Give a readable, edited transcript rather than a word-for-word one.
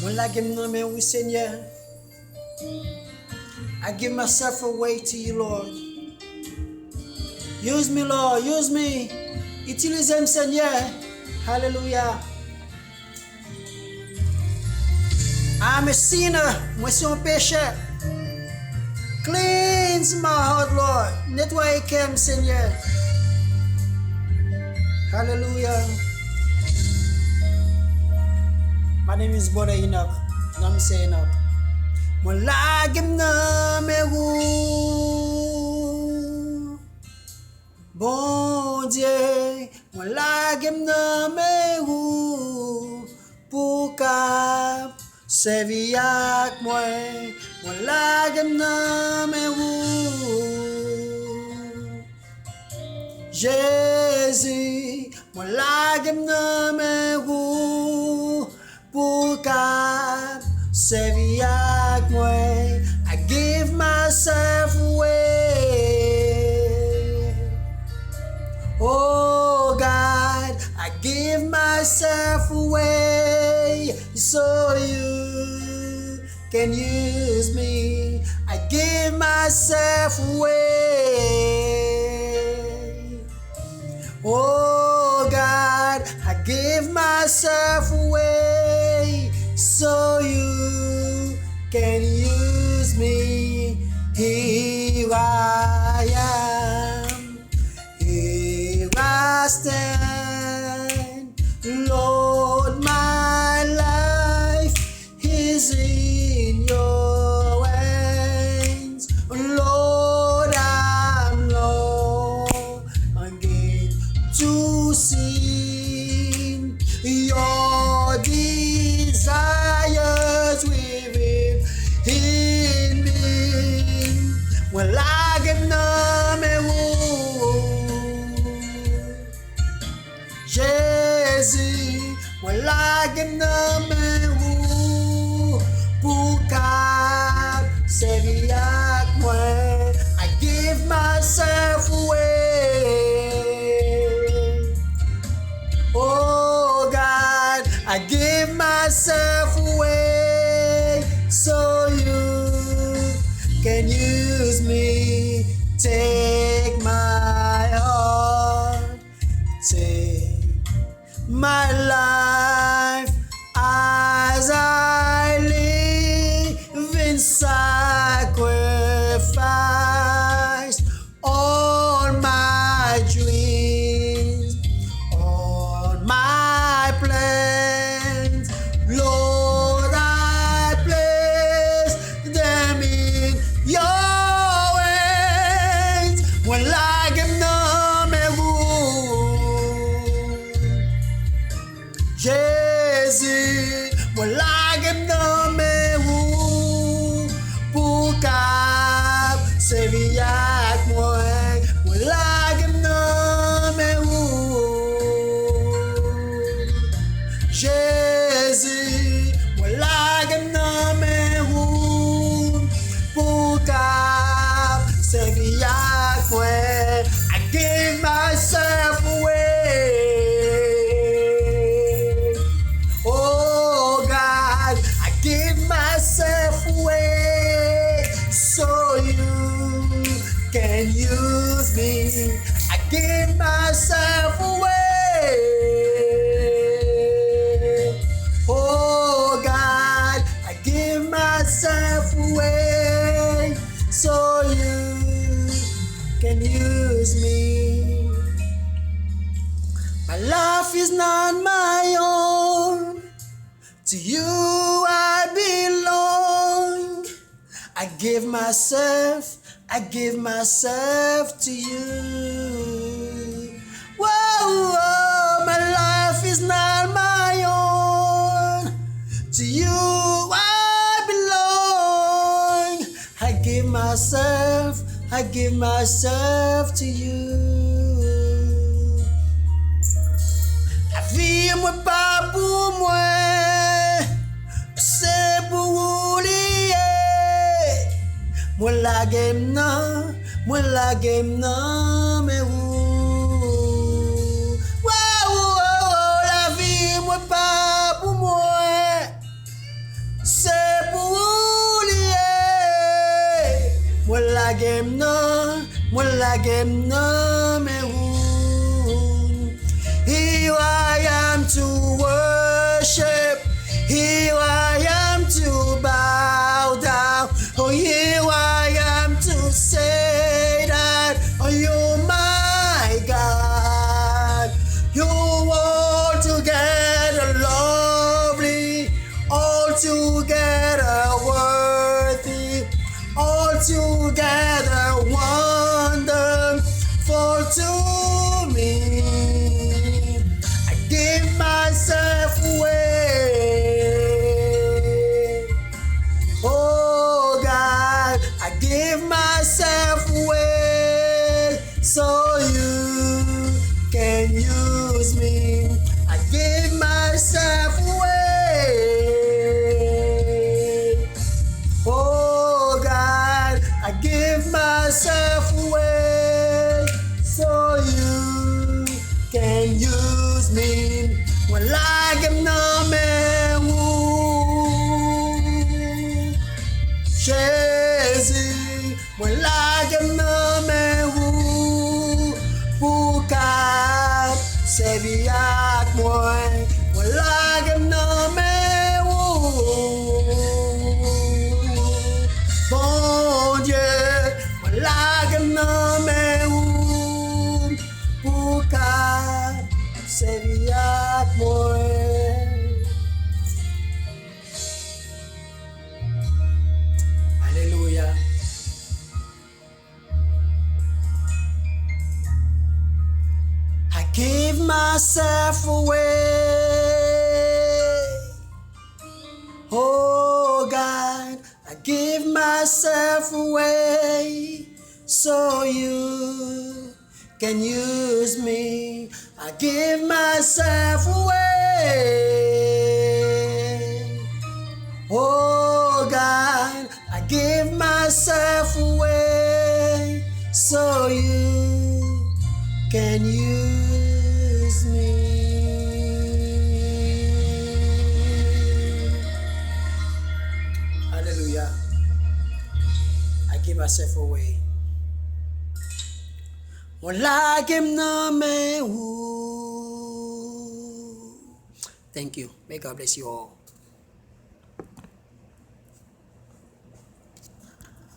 Mwen lage mnan men oui, Seigneur. I give myself away to you, Lord. Use me, Lord. Use me. Utilisez-moi, Seigneur. Hallelujah. I'm a sinner. Moi, suis un pécheur. Cleanse my heart, Lord. Nettoie cœur, Seigneur. Hallelujah. My name is Brother Enock. I'm saying Enock. Mwen lage mnan men wou. Bon Dieu, mwen lage mnan men wou. Pou kap servi ak mwen. Mwen lage mnan men wou. Jésus, mwen lage mnan men wou. Pour kap servi ak mwen, I give myself away. Oh God, I give myself away so you can use me. I give myself away. Oh God, I give myself away so you can use me. Here I am, here I stand. Lord, my life is in your hands. Lord, I'm longing to see your desires within me. Well, I get numb and Jésus, well, I get numb and pour kap servi ak mwen, I give myself away. Oh God, I give myself away so you can use me. Take my heart, take my life as I live in sacrifice. All my dreams, all my plans, Lord, I place them in your hands. When I get numb and wound, Jésus, when I get numb and wound, pour kap servi ak mwen, when I get numb and wound, Jésus, when I get numb and wound, pour kap servi ak mwen, I give myself away. Oh God, I give myself away so you can use me. I give myself away. Oh God, I give myself away so you can use me. My life is not my own. To you I belong. I give myself to you. Whoa, whoa, my life is not my own. To you I belong. I give myself to you. La vie mwen pa pou mwen, se pou ou liye. Mwen lage mnan men ou. Wow, la vie mwen pa pou mwen, lagem na mehun. Here I am to worship, here I am to bow down. Oh, here I am to say that, oh, you're my God. You're altogether lovely, altogether worthy, altogether wonderful to me. I give myself away. Oh God, I give myself away so you can use me. I give myself away. Oh God, I give myself away so you can use me. Walagam na mewu Shezi, walagam na mewu Bukat sebiak moy, walagam na mewu Bon Dieu, walagam na mewu Bukat sebiak moy. Hallelujah. I give myself away. Oh God, I give myself away so you can use me. I give myself away. Oh God, I give myself away so you can use me. Hallelujah. I give myself away. Walagim na mehu. Thank you. May God bless you all.